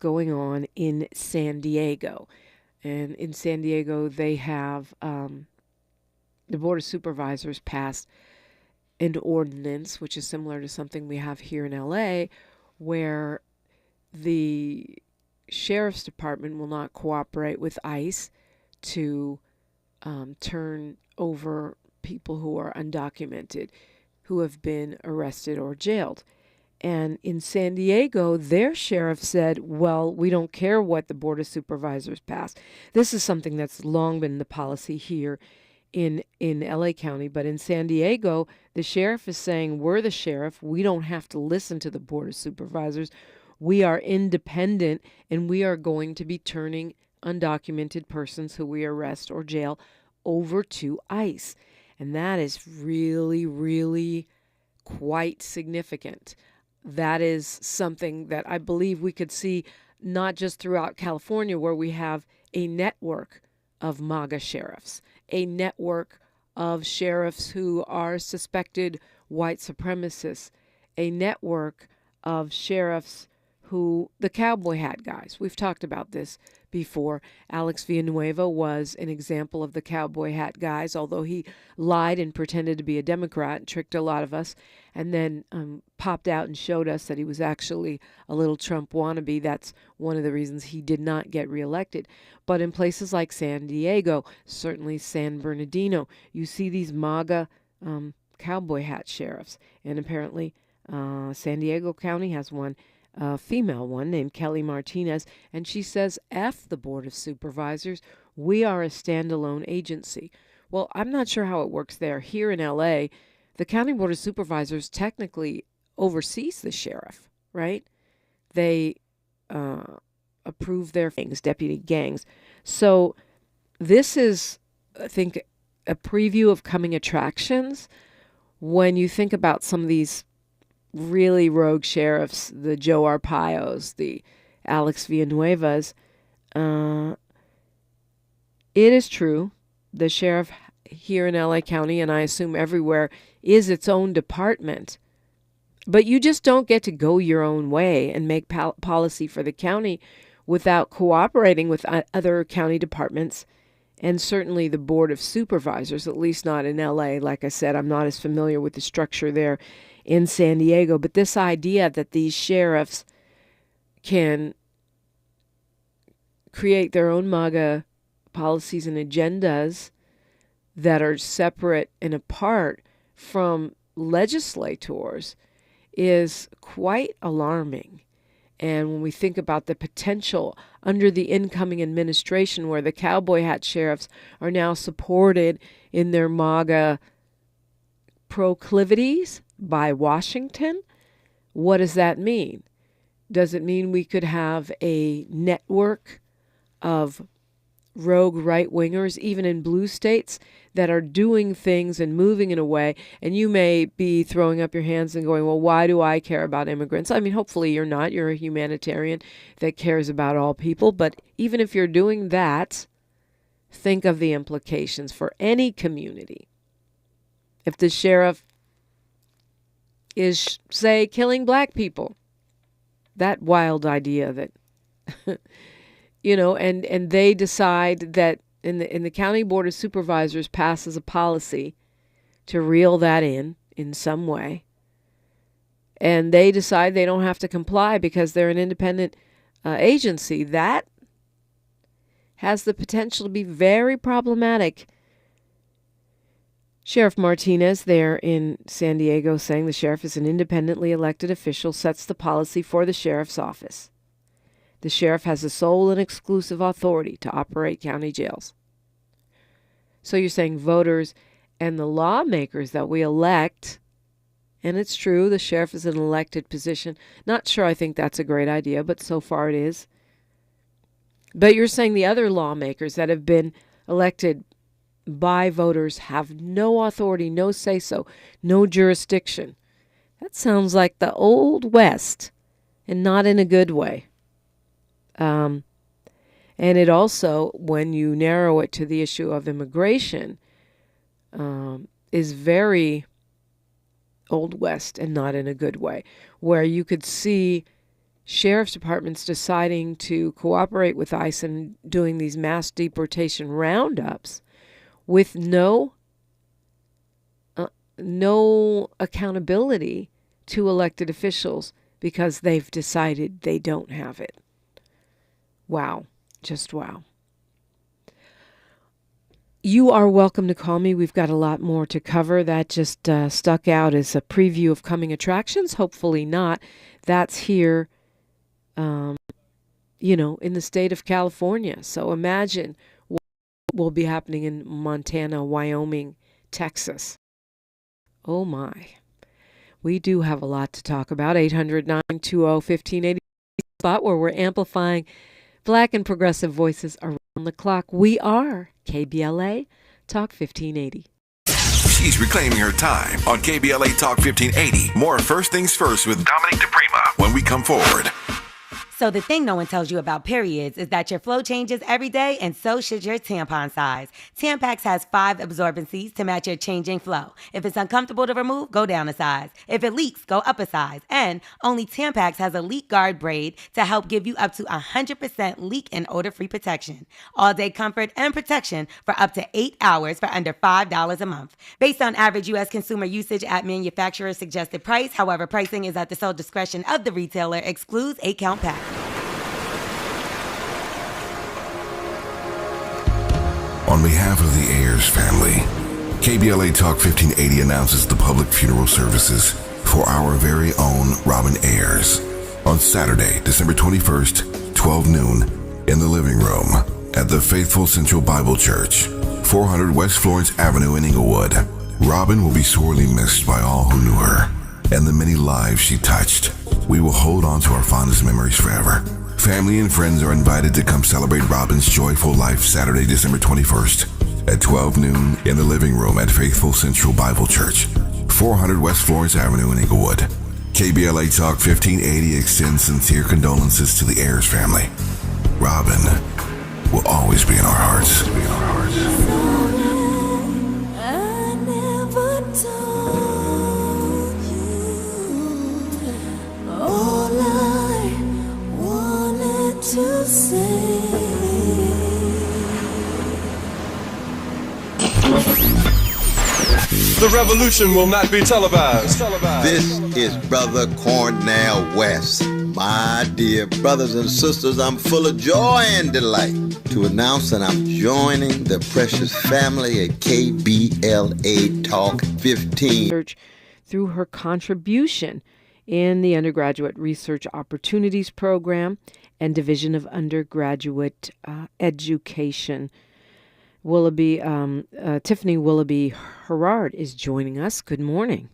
going on in San Diego. And in San Diego, they have the Board of Supervisors passed an ordinance, which is similar to something we have here in LA, where the sheriff's department will not cooperate with ICE to turn over people who are undocumented, who have been arrested or jailed. And in San Diego, their sheriff said, well, we don't care what the Board of Supervisors pass. This is something that's long been the policy here in LA County. But in San Diego, the sheriff is saying, we're the sheriff. We don't have to listen to the Board of Supervisors. We are independent, and we are going to be turning undocumented persons who we arrest or jail over to ICE. And that is really, really quite significant. That is something that I believe we could see not just throughout California, where we have a network of MAGA sheriffs, a network of sheriffs who are suspected white supremacists, a network of sheriffs who, the cowboy hat guys, we've talked about this before. Alex Villanueva was an example of the cowboy hat guys, although he lied and pretended to be a Democrat and tricked a lot of us, and then popped out and showed us that he was actually a little Trump wannabe. That's one of the reasons he did not get reelected. But in places like San Diego, certainly San Bernardino, you see these MAGA cowboy hat sheriffs. And apparently San Diego County has one, a female one named Kelly Martinez, and she says, F the Board of Supervisors, we are a standalone agency. Well, I'm not sure how it works there. Here in LA, the County Board of Supervisors technically oversees the sheriff, right? They approve their things, deputy gangs. So this is, I think, a preview of coming attractions when you think about some of these really rogue sheriffs, the Joe Arpaios, the Alex Villanuevas. It is true, the sheriff here in LA County, and I assume everywhere, is its own department. But you just don't get to go your own way and make policy for the county without cooperating with other county departments, and certainly the Board of Supervisors, at least not in LA. Like I said, I'm not as familiar with the structure there in San Diego, but this idea that these sheriffs can create their own MAGA policies and agendas that are separate and apart from legislators is quite alarming. And when we think about the potential under the incoming administration, where the cowboy hat sheriffs are now supported in their MAGA proclivities by Washington, what does that mean? Does it mean we could have a network of rogue right-wingers, even in blue states, that are doing things and moving in a way, and you may be throwing up your hands and going, well, why do I care about immigrants? I mean, hopefully you're not. You're a humanitarian that cares about all people, but even if you're doing that, think of the implications for any community. If the sheriff is, say, killing black people, that wild idea that, and they decide that in the County Board of Supervisors passes a policy to reel that in some way, and they decide they don't have to comply because they're an independent agency, that has the potential to be very problematic. Sheriff Martinez there in San Diego saying the sheriff is an independently elected official, sets the policy for the sheriff's office. The sheriff has the sole and exclusive authority to operate county jails. So you're saying voters and the lawmakers that we elect, and it's true, the sheriff is an elected position. Not sure I think that's a great idea, but so far it is. But you're saying the other lawmakers that have been elected by voters have no authority, no say-so, no jurisdiction. That sounds like the Old West, and not in a good way. And it also, when you narrow it to the issue of immigration, is very Old West and not in a good way, where you could see sheriff's departments deciding to cooperate with ICE and doing these mass deportation roundups with no accountability to elected officials because they've decided they don't have it. Wow. Just wow. You are welcome to call me. We've got a lot more to cover. That just stuck out as a preview of coming attractions. Hopefully not. That's here, in the state of California. So imagine what will be happening in Montana, Wyoming, Texas. Oh, my. We do have a lot to talk about. 800-920-1580, spot where we're amplifying Black and progressive voices around the clock. We are KBLA Talk 1580. She's reclaiming her time on KBLA Talk 1580. More First Things First with Dominique DiPrima when we come forward. So the thing no one tells you about periods is that your flow changes every day, and so should your tampon size. Tampax has 5 absorbencies to match your changing flow. If it's uncomfortable to remove, go down a size. If it leaks, go up a size. And only Tampax has a leak guard braid to help give you up to 100% leak and odor-free protection. All-day comfort and protection for up to 8 hours for under $5 a month. Based on average U.S. consumer usage at manufacturer's suggested price, however, pricing is at the sole discretion of the retailer, excludes 8-count packs. On behalf of the Ayers family, KBLA Talk 1580 announces the public funeral services for our very own Robin Ayers on Saturday, December 21st, 12 noon, in the living room at the Faithful Central Bible Church, 400 West Florence Avenue in Inglewood. Robin will be sorely missed by all who knew her and the many lives she touched. We will hold on to our fondest memories forever. Family and friends are invited to come celebrate Robin's joyful life Saturday, December 21st at 12 noon in the living room at Faithful Central Bible Church, 400 West Florence Avenue in Inglewood. KBLA Talk 1580 extends sincere condolences to the Ayers family. Robin will always be in our hearts. I never told you all I wanted to say. The revolution will not be televised. This is Brother Cornell West. My dear brothers and sisters, I'm full of joy and delight to announce that I'm joining the precious family at KBLA Talk 15. Through her contribution in the Undergraduate Research Opportunities Program and Division of Undergraduate Education. Tiffany Willoughby Herard is joining us. Good morning.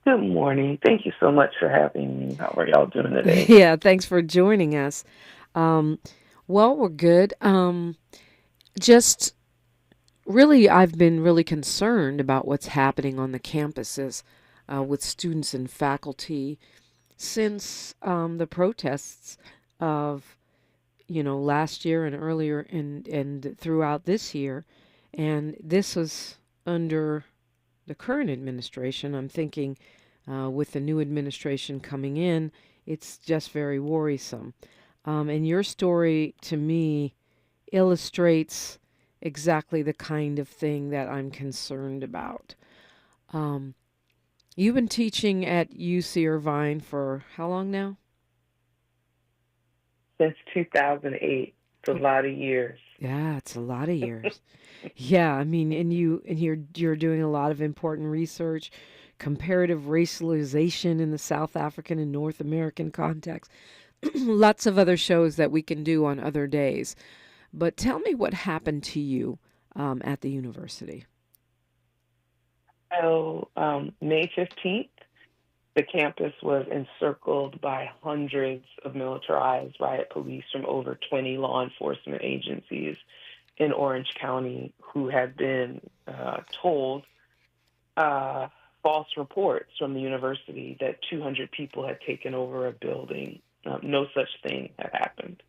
Good morning. Thank you so much for having me. How are y'all doing today? Yeah, thanks for joining us. Well, we're good. I've been really concerned about what's happening on the campuses with students and faculty since the protests of last year and earlier and throughout this year. And this was under the current administration. I'm thinking with the new administration coming in, it's just very worrisome. And your story, to me, illustrates exactly the kind of thing that I'm concerned about. You've been teaching at UC Irvine for how long now? Since 2008. It's a lot of years. Yeah, it's a lot of years. Yeah, I mean, and you're doing a lot of important research, comparative racialization in the South African and North American context. Lots of other shows that we can do on other days. But tell me what happened to you at the university. So, May 15th, the campus was encircled by hundreds of militarized riot police from over 20 law enforcement agencies in Orange County who had been told false reports from the university that 200 people had taken over a building. No such thing had happened.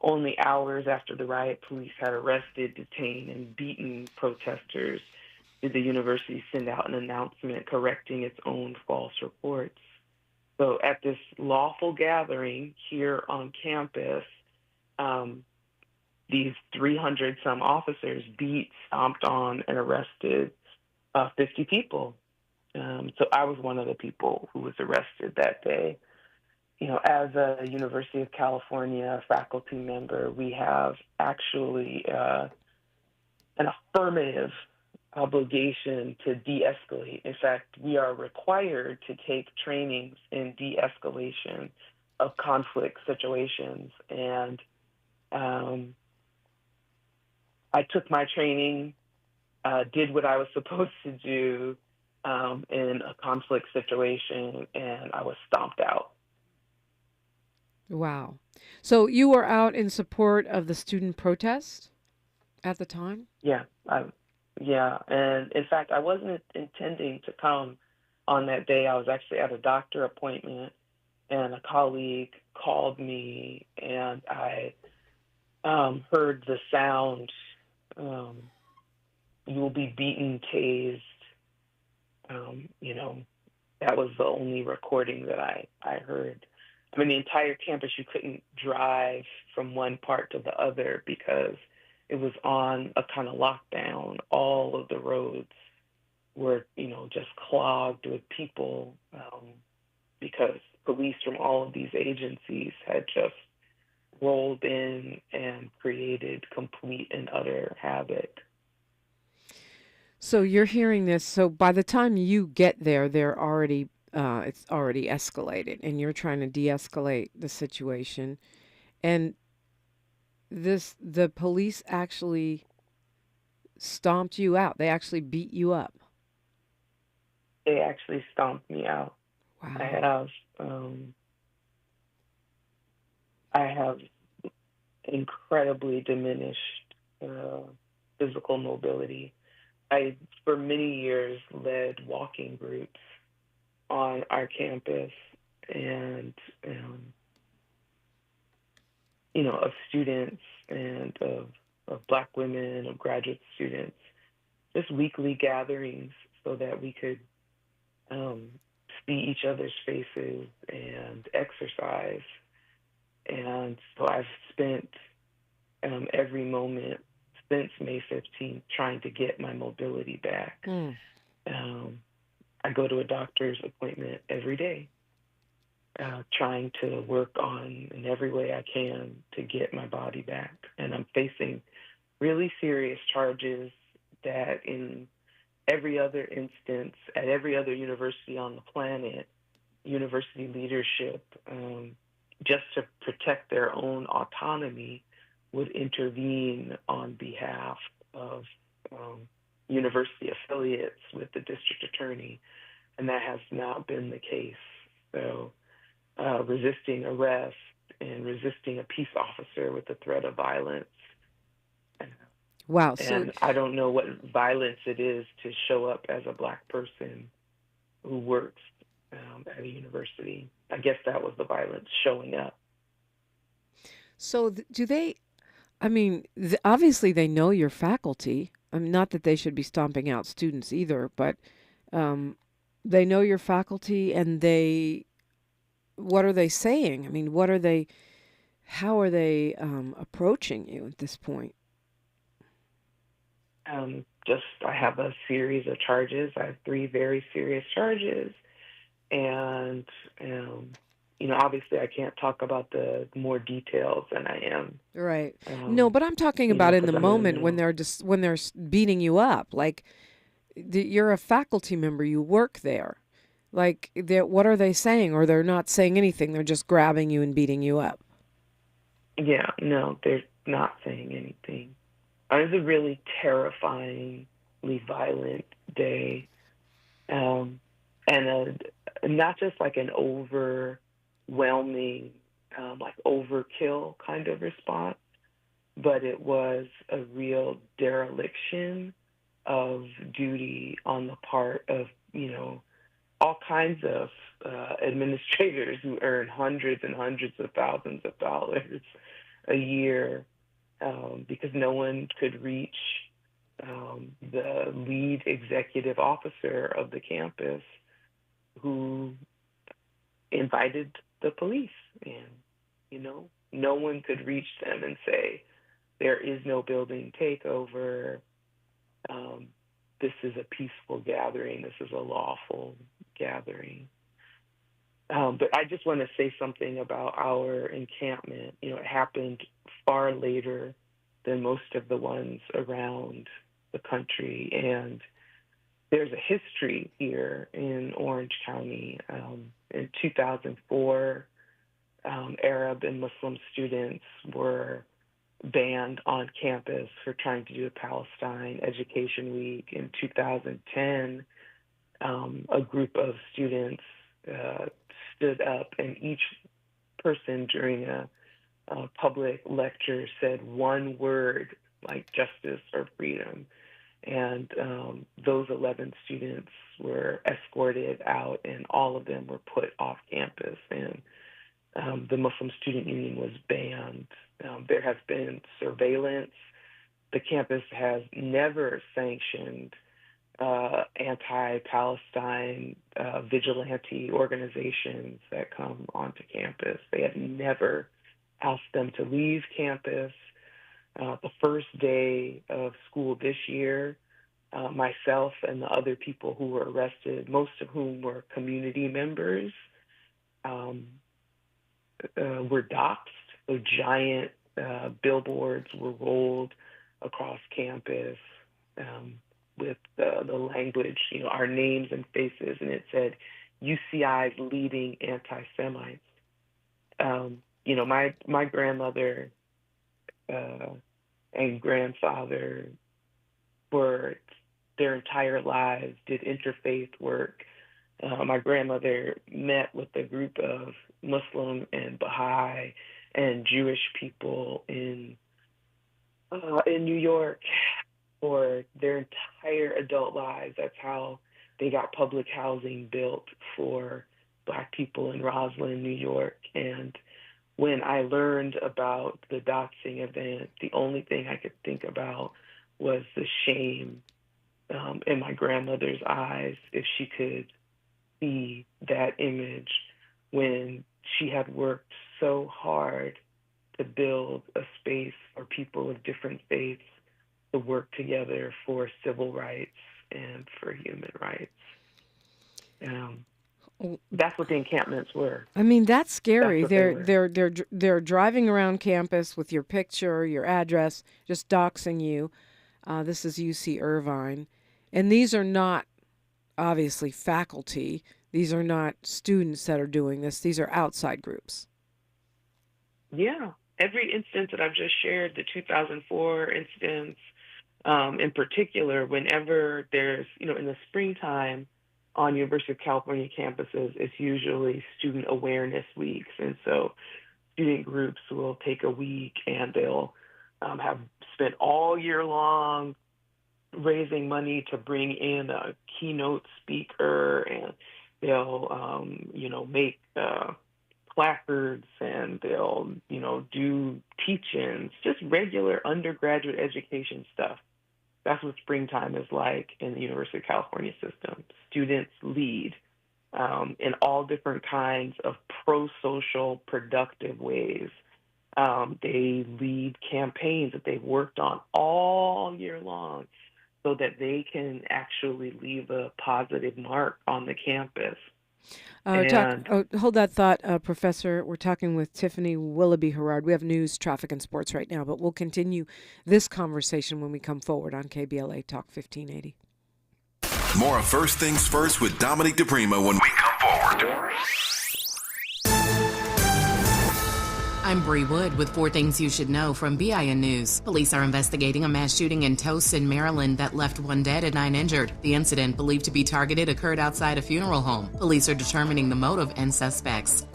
Only hours after the riot police had arrested, detained, and beaten protesters did the university send out an announcement correcting its own false reports. So at this lawful gathering here on campus, these 300 some officers beat, stomped on, and arrested 50 people. So I was one of the people who was arrested that day. As a University of California faculty member, we have actually an affirmative obligation to de-escalate. In fact, we are required to take trainings in de-escalation of conflict situations. And I took my training, did what I was supposed to do in a conflict situation, and I was stomped out. Wow. So you were out in support of the student protest at the time? Yeah. And in fact, I wasn't intending to come on that day. I was actually at a doctor appointment, and a colleague called me, and I heard the sound, you will be beaten, tased. That was the only recording that I heard. I mean, the entire campus, you couldn't drive from one part to the other because it was on a kind of lockdown. All of the roads were, just clogged with people because police from all of these agencies had just rolled in and created complete and utter havoc. So you're hearing this. So by the time you get there, it's already escalated, and you're trying to de-escalate the situation. And the police actually stomped you out. They actually beat you up. They actually stomped me out. Wow. I have incredibly diminished physical mobility. I, for many years, led walking groups on our campus, and of students and of Black women, of graduate students, just weekly gatherings so that we could see each other's faces and exercise. And so I've spent every moment since May 15th trying to get my mobility back. I go to a doctor's appointment every day, trying to work on in every way I can to get my body back. And I'm facing really serious charges that in every other instance, at every other university on the planet, university leadership, just to protect their own autonomy, would intervene on behalf of university affiliates with the district attorney, and that has not been the case. So resisting arrest and resisting a peace officer with the threat of violence. Wow. And I don't know what violence it is to show up as a Black person who works at a university. I guess that was the violence, showing up. So do they, I mean, obviously they know your faculty. I mean, not that they should be stomping out students either, but they know your faculty, and what are they saying? I mean, how are they approaching you at this point? I have a series of charges. I have 3 very serious charges. And, obviously I can't talk about the more details than I am. Right. No, but I'm talking about in the moment when they're beating you up. Like, you're a faculty member, you work there. Like, what are they saying? Or they're not saying anything. They're just grabbing you and beating you up. Yeah, no, they're not saying anything. It was a really terrifyingly violent day. And not just like an overwhelming, like overkill kind of response, but it was a real dereliction of duty on the part of, all kinds of administrators who earn hundreds and hundreds of thousands of dollars a year, because no one could reach the lead executive officer of the campus, who invited the police. And, no one could reach them and say, there is no building takeover. This is a peaceful gathering. This is a lawful gathering. But I just want to say something about our encampment. It happened far later than most of the ones around the country. And there's a history here in Orange County. In 2004, Arab and Muslim students were banned on campus for trying to do a Palestine Education Week. In 2010, a group of students stood up, and each person during a public lecture said one word like justice or freedom. And those 11 students were escorted out, and all of them were put off campus. And the Muslim Student Union was banned. There has been surveillance. The campus has never sanctioned anti-Palestine vigilante organizations that come onto campus. They have never asked them to leave campus. The first day of school this year, myself and the other people who were arrested, most of whom were community members, were doxxed. So giant billboards were rolled across campus with the language, our names and faces, and it said UCI's leading anti-Semites. My grandmother and grandfather for their entire lives did interfaith work. My grandmother met with a group of Muslim and Baha'i and Jewish people in New York for their entire adult lives. That's how they got public housing built for Black people in Roslyn, New York. And when I learned about the doxing event, the only thing I could think about was the shame in my grandmother's eyes if she could see that image when she had worked so hard to build a space for people of different faiths to work together for civil rights and for human rights. That's what the encampments were. I mean, that's scary. They're driving around campus with your picture, your address, just doxing you. This is UC Irvine, and these are not obviously faculty. These are not students that are doing this. These are outside groups. Yeah. Every instance that I've just shared, the 2004 instance in particular, whenever there's, in the springtime on University of California campuses, it's usually student awareness weeks. And so student groups will take a week and they'll have spent all year long raising money to bring in a keynote speaker, and they'll, make placards, and they'll, do teach-ins, just regular undergraduate education stuff. That's what springtime is like in the University of California system. Students lead in all different kinds of pro-social, productive ways. They lead campaigns that they've worked on all year long so that they can actually leave a positive mark on the campus. Hold that thought, Professor. We're talking with Tiffany Willoughby Herard. We have news, traffic, and sports right now, but we'll continue this conversation when we come forward on KBLA Talk 1580. More of First Things First with Dominique DiPrima when we come forward. I'm Bree Wood with 4 things you should know from BIN News. Police are investigating a mass shooting in Towson, Maryland that left 1 dead and 9 injured. The incident, believed to be targeted, occurred outside a funeral home. Police are determining the motive and suspects.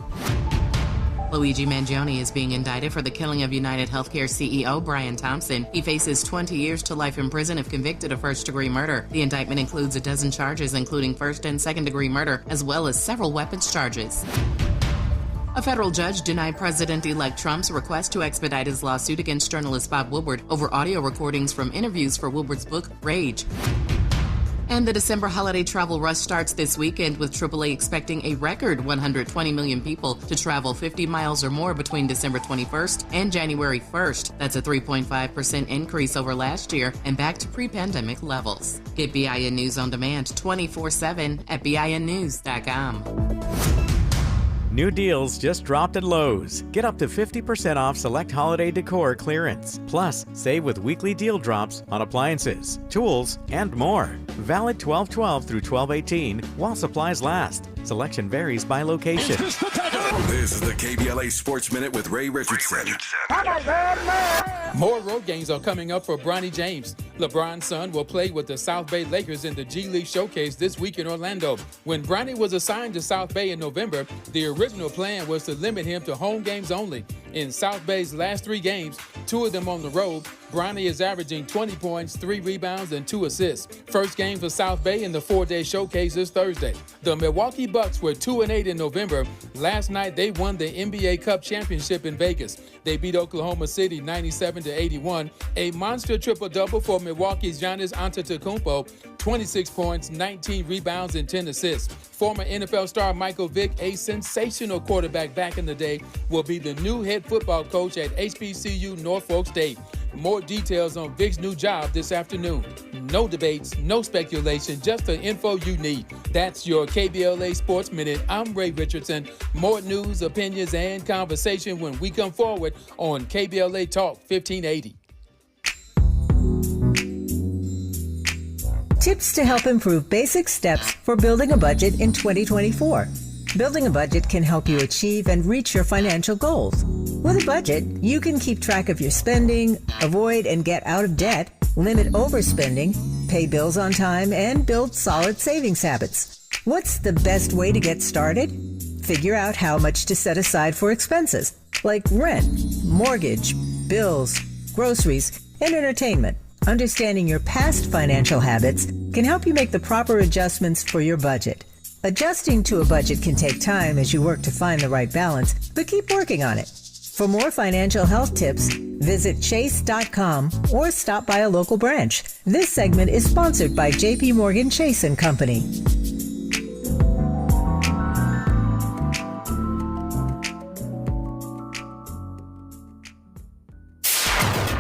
Luigi Mangione is being indicted for the killing of United Healthcare CEO Brian Thompson. He faces 20 years to life in prison if convicted of first-degree murder. The indictment includes a dozen charges, including first- and second-degree murder, as well as several weapons charges. A federal judge denied President-elect Trump's request to expedite his lawsuit against journalist Bob Woodward over audio recordings from interviews for Woodward's book, Rage. And the December holiday travel rush starts this weekend with AAA expecting a record 120 million people to travel 50 miles or more between December 21st and January 1st. That's a 3.5% increase over last year and back to pre-pandemic levels. Get BIN News on demand 24/7 at BINnews.com. New deals just dropped at Lowe's. Get up to 50% off select holiday decor clearance. Plus, save with weekly deal drops on appliances, tools, and more. Valid 12/12 through 12/18 while supplies last. Selection varies by location. This is the KBLA Sports Minute with Ray Richardson. More road games are coming up for Bronny James. LeBron's son will play with the South Bay Lakers in the G League Showcase this week in Orlando. When Bronny was assigned to South Bay in November, the original plan was to limit him to home games only. In South Bay's last 3 games, 2 of them on the road, Bronny is averaging 20 points, 3 rebounds, and 2 assists. First game for South Bay in the 4-day showcase is Thursday. The Milwaukee Bucks were 2-8 in November. Last night, they won the NBA Cup championship in Vegas. They beat Oklahoma City 97-81. A monster triple-double for Milwaukee's Giannis Antetokounmpo, 26 points, 19 rebounds, and 10 assists. Former NFL star Michael Vick, a sensational quarterback back in the day, will be the new head football coach at HBCU Norfolk State. More details on Vick's new job this afternoon. No debates, no speculation, just the info you need. That's your KBLA Sports Minute. I'm Ray Richardson. More news, opinions, and conversation when we come forward on KBLA Talk 1580. Tips to help improve basic steps for building a budget in 2024. Building a budget can help you achieve and reach your financial goals. With a budget, you can keep track of your spending, avoid and get out of debt, limit overspending, pay bills on time, and build solid savings habits. What's the best way to get started? Figure out how much to set aside for expenses, like rent, mortgage, bills, groceries, and entertainment. Understanding your past financial habits can help you make the proper adjustments for your budget. Adjusting to a budget can take time as you work to find the right balance, but keep working on it. For more financial health tips, visit chase.com or stop by a local branch. This segment is sponsored by J.P. Morgan Chase & Company.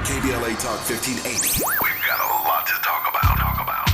KBLA Talk 1580. We've got a lot to talk about.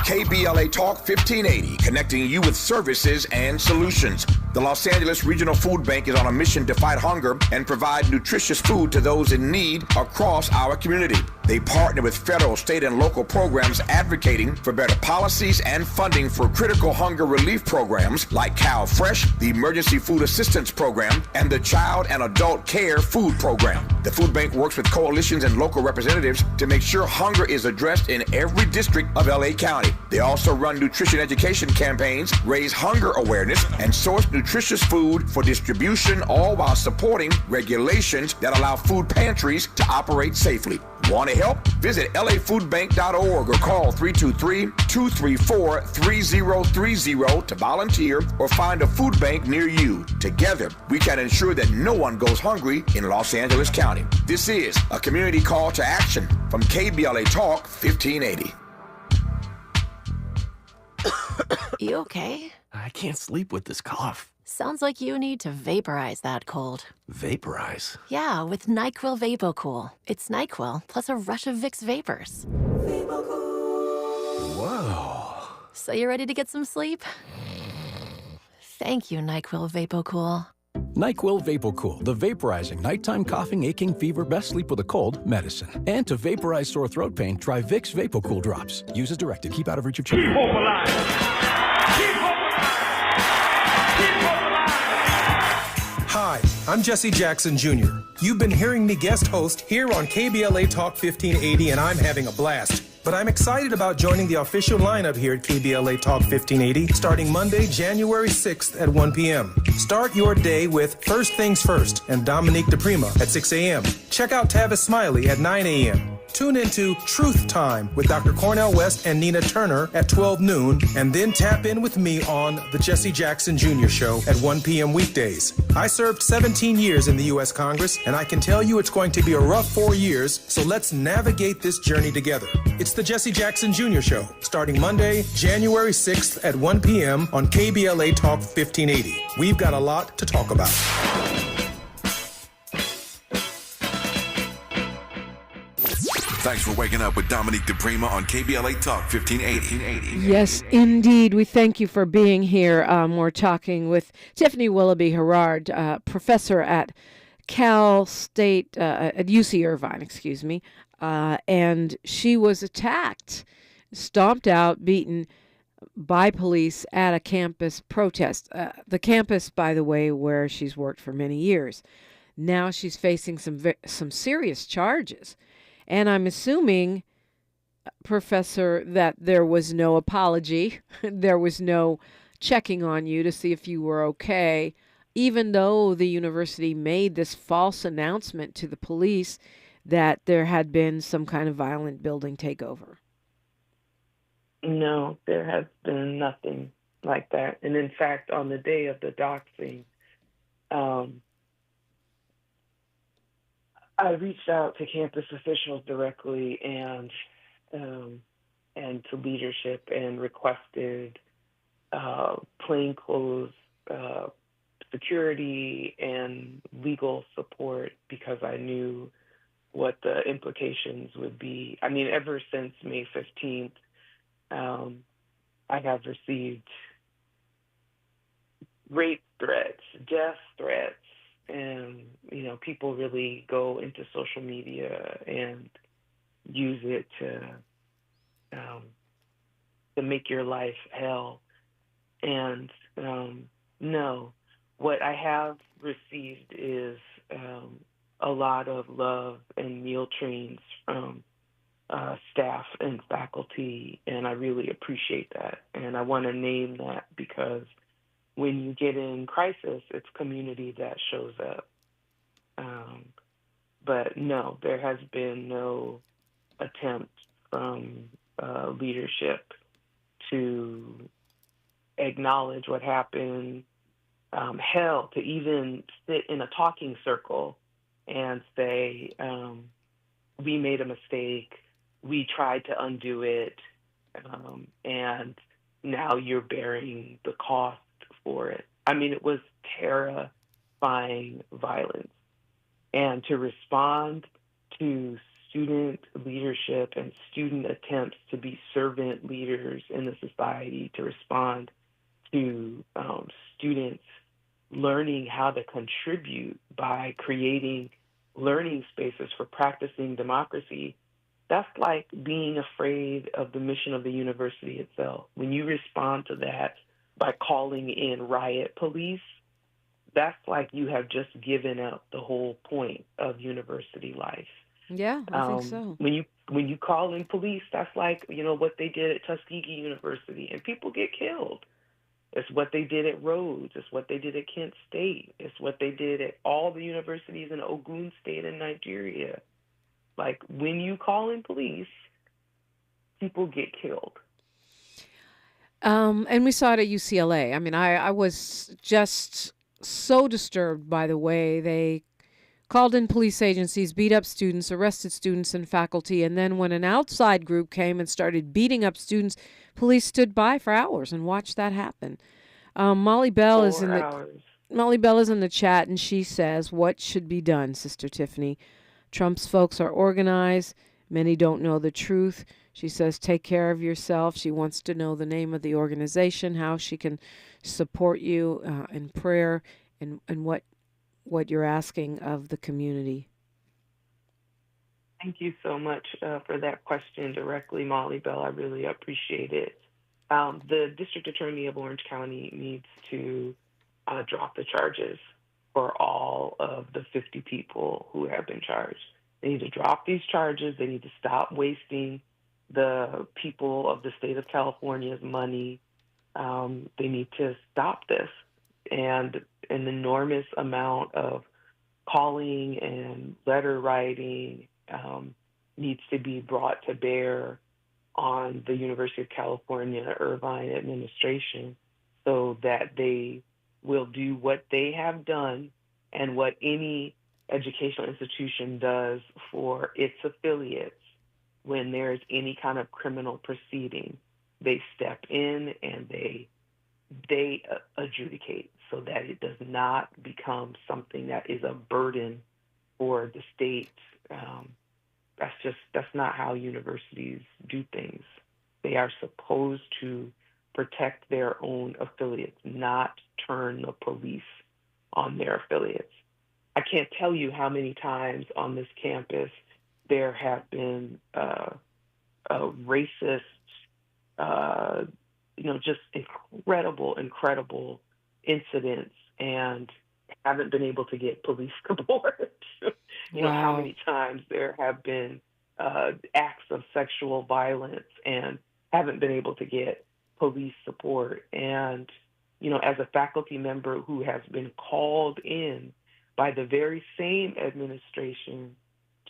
KBLA Talk 1580, connecting you with services and solutions. The Los Angeles Regional Food Bank is on a mission to fight hunger and provide nutritious food to those in need across our community. They partner with federal, state, and local programs advocating for better policies and funding for critical hunger relief programs like Cal Fresh, the Emergency Food Assistance Program, and the Child and Adult Care Food Program. The food bank works with coalitions and local representatives to make sure hunger is addressed in every district of LA County. They also run nutrition education campaigns, raise hunger awareness, and source nutritious food for distribution, all while supporting regulations that allow food pantries to operate safely. Want to help? Visit lafoodbank.org or call 323-234-3030 to volunteer or find a food bank near you. Together, we can ensure that no one goes hungry in Los Angeles County. This is a community call to action from KBLA Talk 1580. You okay? I can't sleep with this cough. Sounds like you need to vaporize that cold. Vaporize? Yeah, with NyQuil VapoCool. It's NyQuil plus a rush of Vicks vapors. Whoa. So you ready to get some sleep? Thank you, NyQuil VapoCool. NyQuil VapoCool, the vaporizing nighttime coughing, aching, fever, best sleep with a cold medicine. And to vaporize sore throat pain, try Vicks VapoCool drops. Use as directed. Keep out of reach of children. Keep hope alive. Keep hope alive. Keep hope alive. Hi, I'm Jesse Jackson Jr. You've been hearing me guest host here on KBLA Talk 1580, and I'm having a blast. But I'm excited about joining the official lineup here at KBLA Talk 1580 starting Monday, January 6th at 1 p.m. Start your day with First Things First and Dominique DiPrima at 6 a.m. Check out Tavis Smiley at 9 a.m. Tune into Truth Time with Dr. Cornell West and Nina Turner at 12 noon, and then tap in with me on The Jesse Jackson Jr. Show at 1 p.m. weekdays. I served 17 years in the U.S. Congress, and I can tell you it's going to be a rough 4 years, so let's navigate this journey together. It's The Jesse Jackson Jr. Show, starting Monday, January 6th at 1 p.m. on KBLA Talk 1580. We've got a lot to talk about. Thanks for waking up with Dominique DiPrima on KBLA Talk 1580. Yes, indeed. We thank you for being here. We're talking with Tiffany Willoughby Herard, professor at Cal State, at UC Irvine, excuse me. And she was attacked, stomped out, beaten by police at a campus protest. The campus, by the way, where she's worked for many years. Now she's facing some serious charges. And I'm assuming, Professor, that there was no apology. There was no checking on you to see if you were okay, even though the university made this false announcement to the police that there had been some kind of violent building takeover. No, there has been nothing like that. And in fact, on the day of the doxing, I reached out to campus officials directly and to leadership and requested plainclothes security and legal support because I knew what the implications would be. I mean, ever since May 15th, I have received rape threats, death threats, and, you know, people really go into social media and use it to make your life hell. And no, what I have received is a lot of love and meal trains from staff and faculty, and I really appreciate that. And I want to name that because when you get in crisis, it's community that shows up. But no, there has been no attempt from leadership to acknowledge what happened. Hell, to even sit in a talking circle and say, we made a mistake, we tried to undo it, and now you're bearing the cost for it. I mean, it was terrifying violence. And to respond to student leadership and student attempts to be servant leaders in the society, to respond to students learning how to contribute by creating learning spaces for practicing democracy, that's like being afraid of the mission of the university itself. When you respond to that by calling in riot police, that's like you have just given up the whole point of university life. Yeah, I think so. When you call in police, that's like, you know, what they did at Tuskegee University, and people get killed. It's what they did at Rhodes. It's what they did at Kent State. It's what they did at all the universities in Ogun State in Nigeria. Like, when you call in police, people get killed. And we saw it at UCLA. I mean, I was just so disturbed by the way they called in police agencies, beat up students, arrested students and faculty, and then when an outside group came and started beating up students, police stood by for hours and watched that happen. Molly Bell is in the chat, and she says, "What should be done, Sister Tiffany? Trump's folks are organized. Many don't know the truth." She says, "Take care of yourself." She wants to know the name of the organization, how she can support you in prayer, and what you're asking of the community. Thank you so much for that question directly, Molly Bell. I really appreciate it. The district attorney of Orange County needs to drop the charges for all of the 50 people who have been charged. They need to drop these charges. They need to stop wasting the people of the state of California's money. They need to stop this. And an enormous amount of calling and letter writing needs to be brought to bear on the University of California, Irvine administration so that they will do what they have done and what any educational institution does for its affiliates when there's any kind of criminal proceeding. They step in and they adjudicate so that it does not become something that is a burden for the state. That's not how universities do things. They are supposed to protect their own affiliates, not turn the police on their affiliates. I can't tell you how many times on this campus there have been racist, just incredible incidents, and haven't been able to get police support. You know how many times there have been acts of sexual violence and haven't been able to get police support. And, as a faculty member who has been called in by the very same administration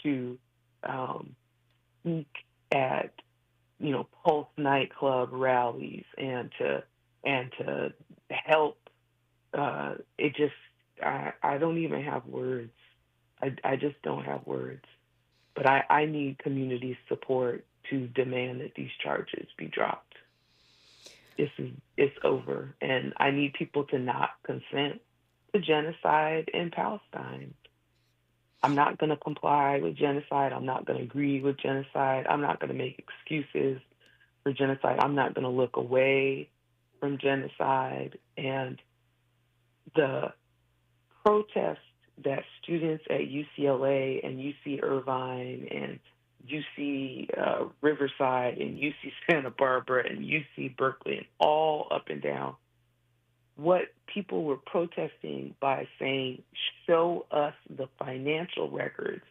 to speak at, Pulse nightclub rallies and to help, I don't even have words. I just don't have words. But I need community support to demand that these charges be dropped. It's over. And I need people to not consent to genocide in Palestine. I'm not going to comply with genocide. I'm not going to agree with genocide. I'm not going to make excuses for genocide. I'm not going to look away from genocide. And the protest that students at UCLA and UC Irvine and UC Riverside and UC Santa Barbara and UC Berkeley and all up and down, what people were protesting by saying, show us the financial records,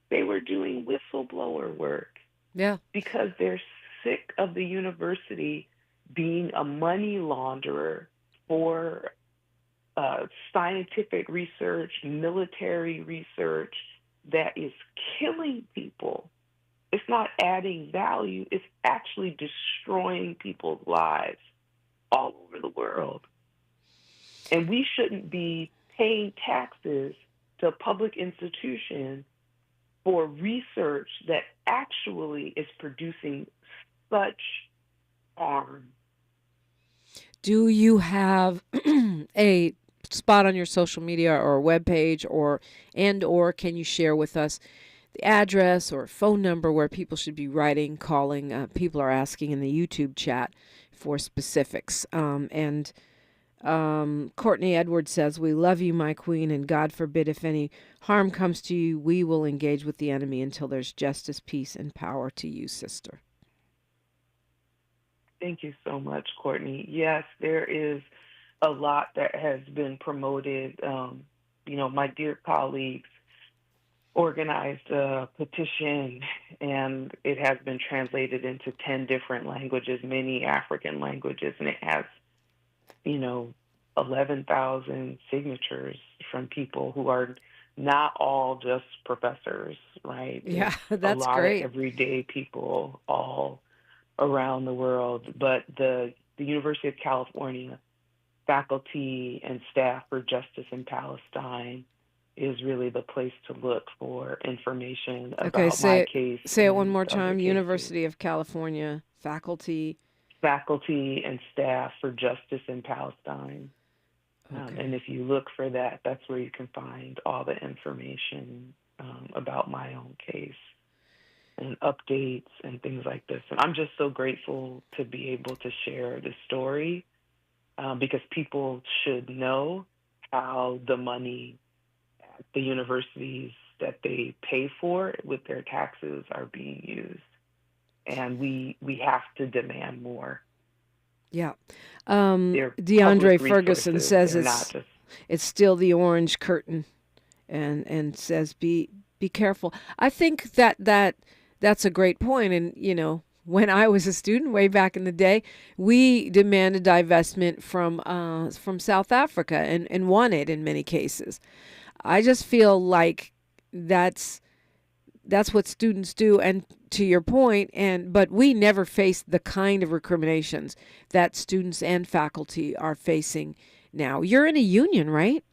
they were doing whistleblower work. Yeah. Because they're sick of the university being a money launderer for scientific research, military research that is killing people. It's not adding value. It's actually destroying people's lives all over the world. And we shouldn't be paying taxes to a public institution for research that actually is producing such harm. Do you have a spot on your social media or webpage, or can you share with us the address or phone number where people should be writing, calling? People are asking in the YouTube chat for specifics. Courtney Edwards says, "We love you, my queen, and God forbid if any harm comes to you, we will engage with the enemy until there's justice, peace, and power to you, sister." Thank you so much, Courtney. Yes, there is a lot that has been promoted. My dear colleagues organized a petition, and it has been translated into 10 different languages, many African languages, and it has 11,000 signatures from people who are not all just professors, right? Yeah, that's a lot great. Of everyday people all around the world. But the University of California faculty and staff for justice in Palestine is really the place to look for information about my case. Say it one more time. University of California faculty and staff for justice in Palestine. Okay. And if you look for that, that's where you can find all the information about my own case and updates and things like this. And I'm just so grateful to be able to share this story because people should know how the money at the universities that they pay for with their taxes are being used. And we have to demand more. Yeah. DeAndre Ferguson says it's still the orange curtain and says be careful. I think that's a great point. And, when I was a student way back in the day, we demanded divestment from South Africa and won it in many cases. I just feel like that's that's what students do. And to your point, but we never face the kind of recriminations that students and faculty are facing now. You're in a union, right?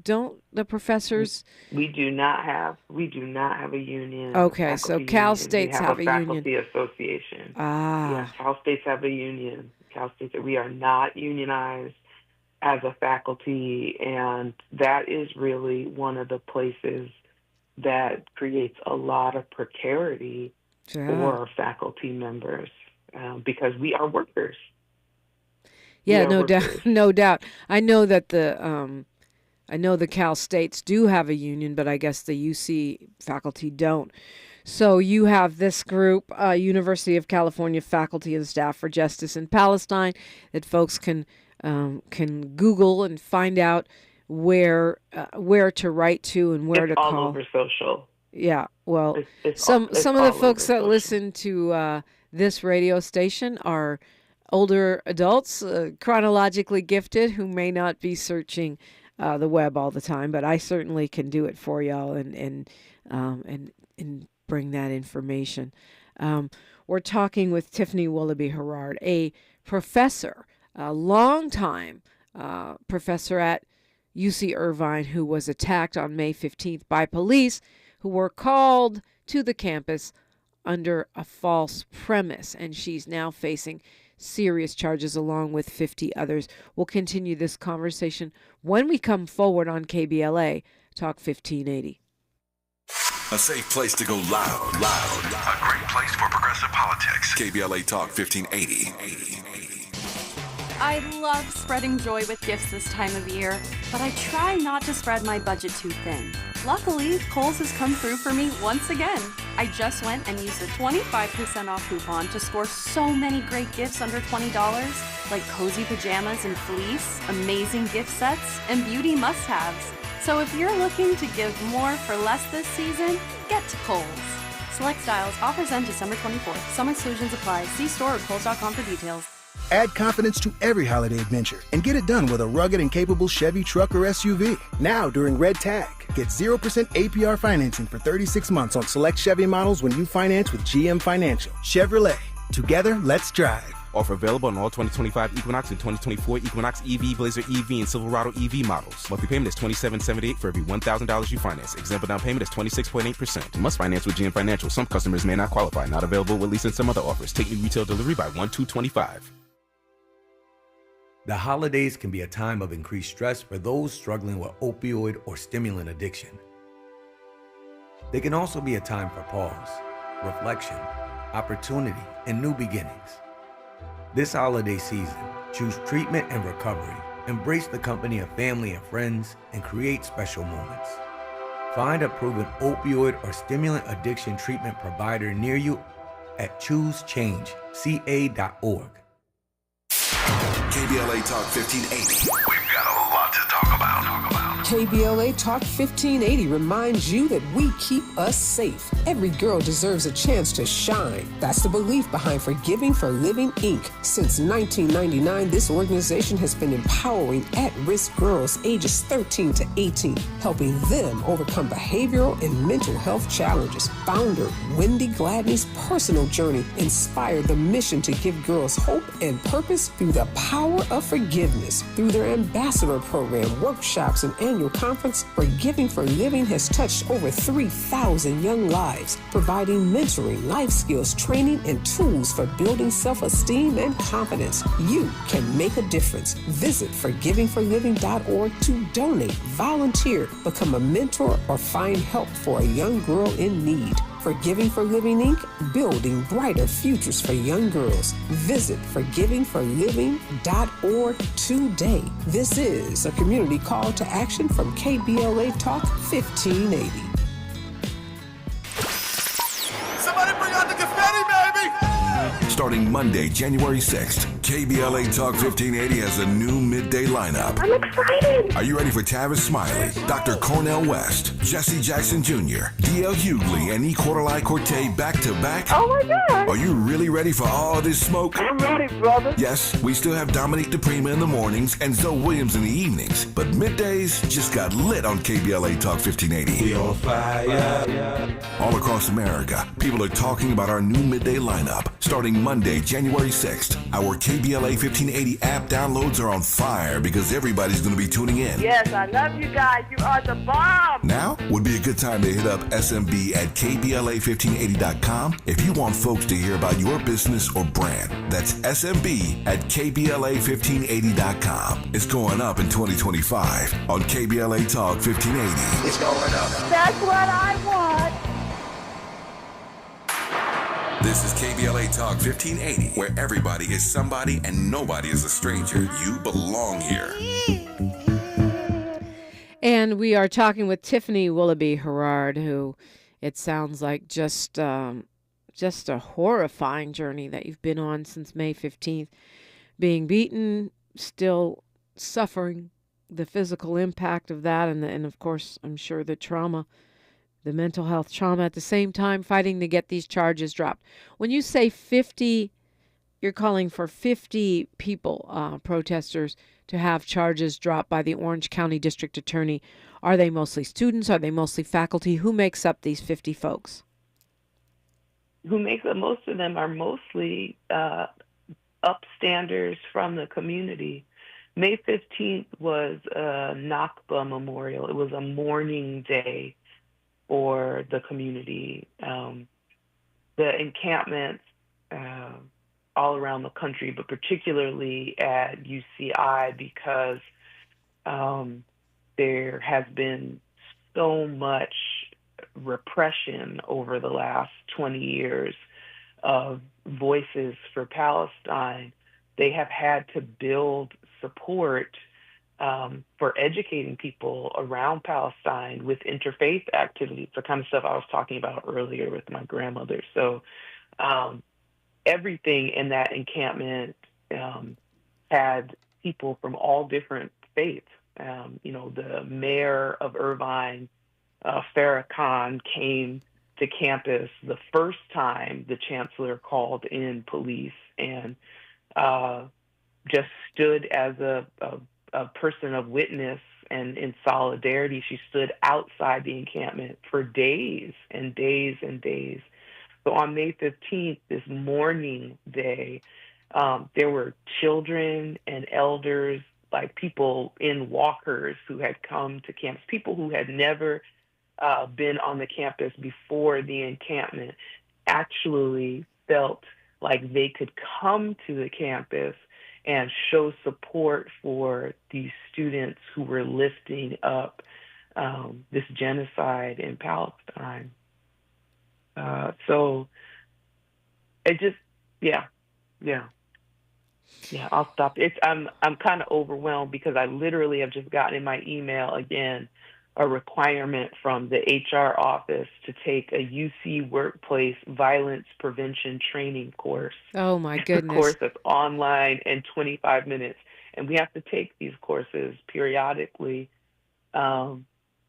Don't the professors? We do not have a union. Okay, so Cal States have a union. Faculty association. Ah. Yes, Cal States have a union. We are not unionized as a faculty, and that is really one of the places that creates a lot of precarity for faculty members because we are workers. Yeah, no doubt. I know that the Cal States do have a union, but I guess the UC faculty don't. So you have this group, University of California Faculty and Staff for Justice in Palestine, that folks can Google and find out where to write to and where to call. It's all over social. Yeah, well, it's some of the folks that social. listen to this radio station are older adults, chronologically gifted, who may not be searching the web all the time, but I certainly can do it for y'all and bring that information. We're talking with Tiffany Willoughby Herard, a professor, a longtime professor at UC Irvine, who was attacked on May 15th by police who were called to the campus under a false premise, and she's now facing serious charges along with 50 others. We'll continue this conversation when we come forward on KBLA Talk 1580. A safe place to go loud. A great place for progressive politics. KBLA Talk 1580. I love spreading joy with gifts this time of year, but I try not to spread my budget too thin. Luckily, Kohl's has come through for me once again. I just went and used a 25% off coupon to score so many great gifts under $20, like cozy pajamas and fleece, amazing gift sets, and beauty must-haves. So if you're looking to give more for less this season, get to Kohl's. Select styles, offers end December 24th. Some exclusions apply. See store or Kohl's.com for details. Add confidence to every holiday adventure and get it done with a rugged and capable Chevy truck or SUV. Now during Red Tag, get 0% APR financing for 36 months on select Chevy models when you finance with GM Financial. Chevrolet, together, let's drive. Offer available on all 2025 Equinox and 2024 Equinox EV, Blazer EV, and Silverado EV models. Monthly payment is $27.78 for every $1,000 you finance. Example down payment is 26.8%. Must finance with GM Financial. Some customers may not qualify. Not available with lease and some other offers. Take new retail delivery by 1/2/25. The holidays can be a time of increased stress for those struggling with opioid or stimulant addiction. They can also be a time for pause, reflection, opportunity, and new beginnings. This holiday season, choose treatment and recovery. Embrace the company of family and friends and create special moments. Find a proven opioid or stimulant addiction treatment provider near you at choosechangeca.org. KBLA Talk 1580. We've got a lot to talk about. KBLA Talk 1580 reminds you that we keep us safe. Every girl deserves a chance to shine. That's the belief behind Forgiving for Living, Inc. Since 1999, this organization has been empowering at-risk girls ages 13 to 18, helping them overcome behavioral and mental health challenges. Founder Wendy Gladney's personal journey inspired the mission to give girls hope and purpose through the power of forgiveness. Through their ambassador program, workshops, and annual conference, Forgiving for Living has touched over 3,000 young lives, providing mentoring, life skills, training, and tools for building self-esteem and confidence. You can make a difference. Visit forgivingforliving.org to donate, volunteer, become a mentor, or find help for a young girl in need. Forgiving for Living, Inc., building brighter futures for young girls. Visit forgivingforliving.org today. This is a community call to action from KBLA Talk 1580. Somebody bring out the confetti, baby! Starting Monday, January 6th, KBLA Talk 1580 has a new midday lineup. I'm excited! Are you ready for Tavis Smiley, Dr. Cornel West, Jesse Jackson Jr., D.L. Hughley, and E. Quarterly Corte back-to-back? Oh my God! Are you really ready for all this smoke? I'm ready, brother. Yes, we still have Dominique DiPrima in the mornings and Zoe Williams in the evenings, but middays just got lit on KBLA Talk 1580. We on fire. All across across America, people are talking about our new midday lineup. Starting Monday, January 6th, our KBLA 1580 app downloads are on fire because everybody's going to be tuning in. Yes, I love you guys. You are the bomb. Now would be a good time to hit up SMB at KBLA1580.com if you want folks to hear about your business or brand. That's SMB at KBLA1580.com. It's going up in 2025 on KBLA Talk 1580. It's going up. That's what I want. This is KBLA Talk 1580, where everybody is somebody and nobody is a stranger. You belong here. And we are talking with Tiffany Willoughby Herard, who it sounds like just a horrifying journey that you've been on since May 15th, being beaten, still suffering the physical impact of that, and of course, I'm sure the trauma, the mental health trauma, at the same time fighting to get these charges dropped. When you say 50, you're calling for 50 people, protesters, to have charges dropped by the Orange County District Attorney. Are they mostly students? Are they mostly faculty? Who makes up these 50 folks? Most of them are mostly upstanders from the community. May 15th was a Nakba Memorial. It was a mourning day for the community. The encampments all around the country, but particularly at UCI, because there has been so much repression over the last 20 years of voices for Palestine. They have had to build support for educating people around Palestine with interfaith activities, the kind of stuff I was talking about earlier with my grandmother. So everything in that encampment had people from all different faiths. The mayor of Irvine, Farah Khan, came to campus the first time the chancellor called in police and just stood as a person of witness and in solidarity. She stood outside the encampment for days and days and days. So on May 15th, this mourning day, there were children and elders, like people in walkers who had come to campus, people who had never been on the campus before the encampment, actually felt like they could come to the campus and show support for these students who were lifting up this genocide in Palestine. So it just, yeah, I'll stop. I'm kind of overwhelmed because I literally have just gotten in my email again a requirement from the HR office to take a UC Workplace Violence Prevention Training course. Oh, my goodness. It's a course that's online and 25 minutes. And we have to take these courses periodically. And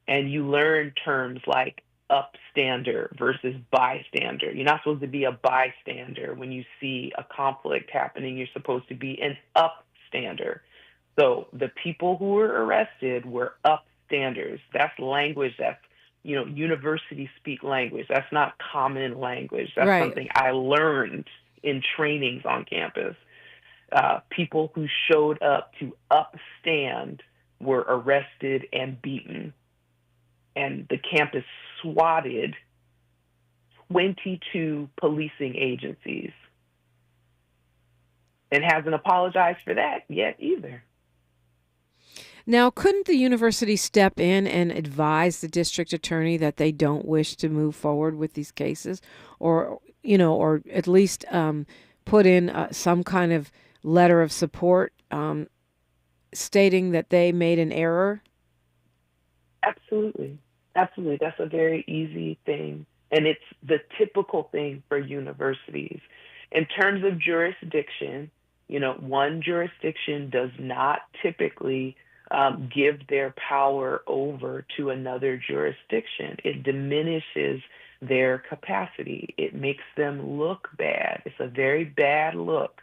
you learn terms like upstander versus bystander. You're not supposed to be a bystander when you see a conflict happening. You're supposed to be an upstander. So the people who were arrested were upstanders. That's language that's, university speak language. That's not common language. That's right. Something I learned in trainings on campus. People who showed up to upstand were arrested and beaten. And the campus swatted 22 policing agencies and hasn't apologized for that yet either. Now, couldn't the university step in and advise the district attorney that they don't wish to move forward with these cases, or at least put in some kind of letter of support stating that they made an error? Absolutely. That's a very easy thing. And it's the typical thing for universities. In terms of jurisdiction, one jurisdiction does not typically give their power over to another jurisdiction. It diminishes their capacity. It makes them look bad. It's a very bad look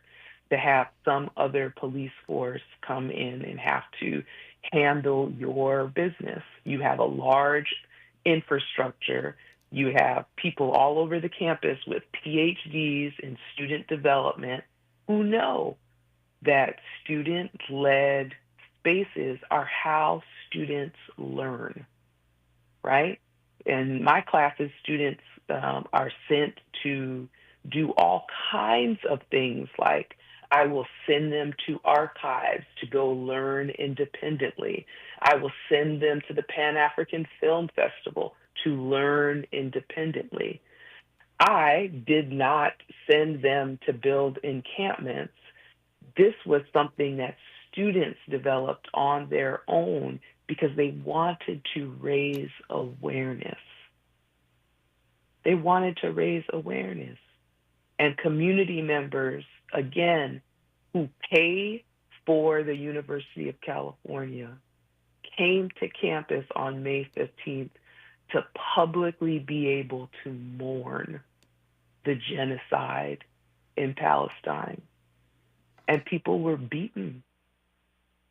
to have some other police force come in and have to handle your business. You have a large infrastructure You have people all over the campus with PhDs in student development who know that student-led spaces are how students learn, right? In my classes, students are sent to do all kinds of things, like I will send them to archives to go learn independently. I will send them to the Pan-African Film Festival to learn independently. I did not send them to build encampments. This was something that students developed on their own because they wanted to raise awareness. They wanted to raise awareness. And community members, again, who pay for the University of California, came to campus on May 15th to publicly be able to mourn the genocide in Palestine. And people were beaten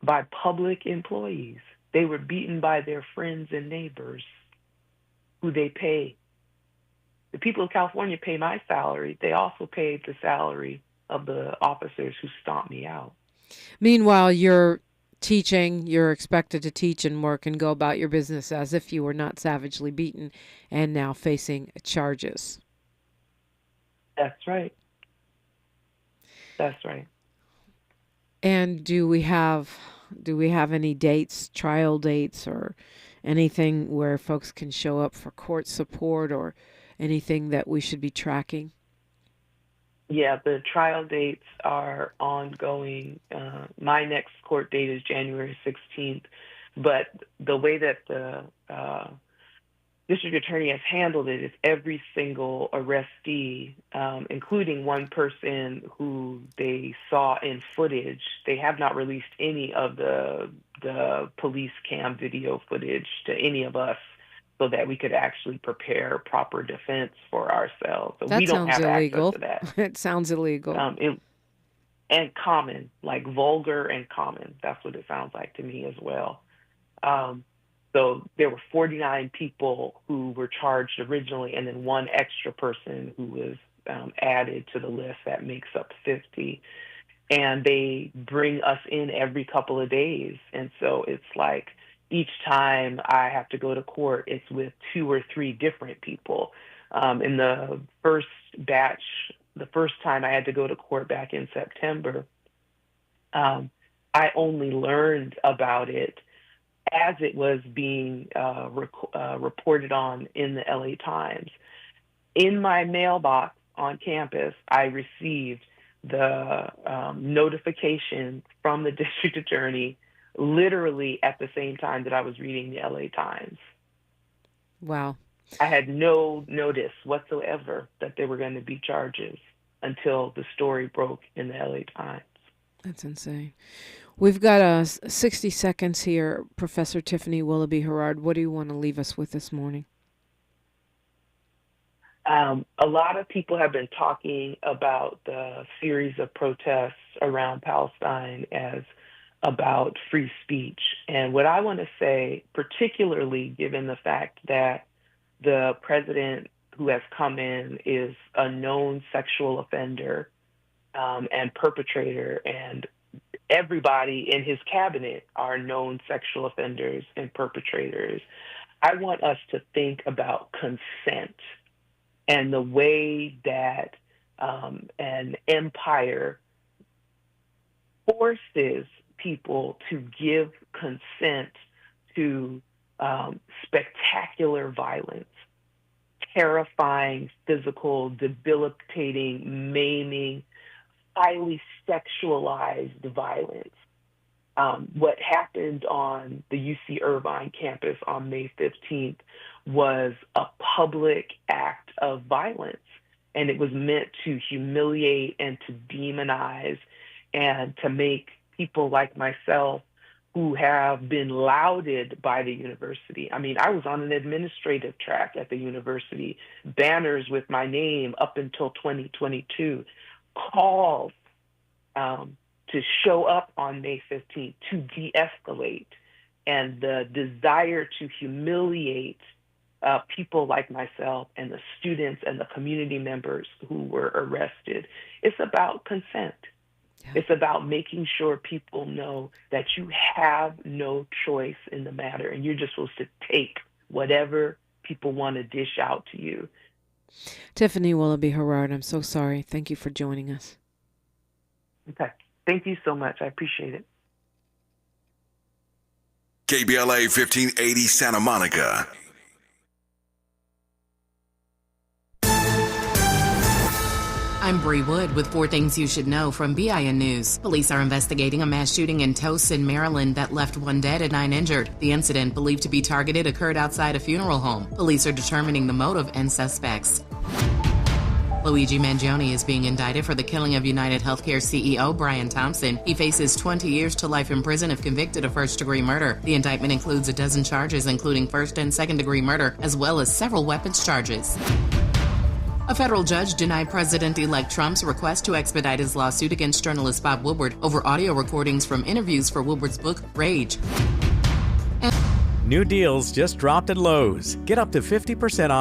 by public employees. They were beaten by their friends and neighbors who they pay. The people of California pay my salary. They also paid the salary of the officers who stomped me out. Meanwhile, you're teaching, you're expected to teach and work and go about your business as if you were not savagely beaten and now facing charges. That's right. That's right. And do we have any dates, trial dates, or anything where folks can show up for court support or anything that we should be tracking? Yeah, the trial dates are ongoing. My next court date is January 16th, but the way that the district attorney has handled it is every single arrestee, including one person who they saw in footage, they have not released any of the police cam video footage to any of us so that we could actually prepare proper defense for ourselves. So That we don't sounds have illegal. access to that. It sounds illegal. And common, like vulgar and common. That's what it sounds like to me as well. So there were 49 people who were charged originally, and then one extra person who was added to the list that makes up 50. And they bring us in every couple of days. And so it's like each time I have to go to court, it's with 2 or 3 different people. In the first batch, the first time I had to go to court back in September, I only learned about it as it was being reported on in the LA Times. In my mailbox on campus, I received the notification from the district attorney literally at the same time that I was reading the LA Times. Wow. I had no notice whatsoever that there were going to be charges until the story broke in the LA Times. That's insane. We've got 60 seconds here. Professor Tiffany Willoughby Herard, what do you want to leave us with this morning? A lot of people have been talking about the series of protests around Palestine as about free speech. And what I want to say, particularly given the fact that the president who has come in is a known sexual offender and perpetrator, and everybody in his cabinet are known sexual offenders and perpetrators, I want us to think about consent and the way that an empire forces people to give consent to spectacular violence, terrifying, physical, debilitating, maiming, highly sexualized violence. What happened on the UC Irvine campus on May 15th was a public act of violence, and it was meant to humiliate and to demonize and to make people like myself who have been lauded by the university. I mean, I was on an administrative track at the university, banners with my name up until 2022, calls to show up on May 15th to de-escalate, and the desire to humiliate people like myself and the students and the community members who were arrested. It's about consent. Yeah. It's about making sure people know that you have no choice in the matter and you're just supposed to take whatever people want to dish out to you. Tiffany Willoughby Herard, I'm so sorry. Thank you for joining us. Okay. Thank you so much. I appreciate it. KBLA 1580 Santa Monica. I'm Bree Wood with 4 Things You Should Know from BIN News. Police are investigating a mass shooting in Towson, Maryland that left 1 dead and 9 injured. The incident, believed to be targeted, occurred outside a funeral home. Police are determining the motive and suspects. Luigi Mangione is being indicted for the killing of United Healthcare CEO Brian Thompson. He faces 20 years to life in prison if convicted of first-degree murder. The indictment includes a dozen charges, including first- and second-degree murder, as well as several weapons charges. A federal judge denied President-elect Trump's request to expedite his lawsuit against journalist Bob Woodward over audio recordings from interviews for Woodward's book, Rage. New deals just dropped at Lowe's. Get up to 50% off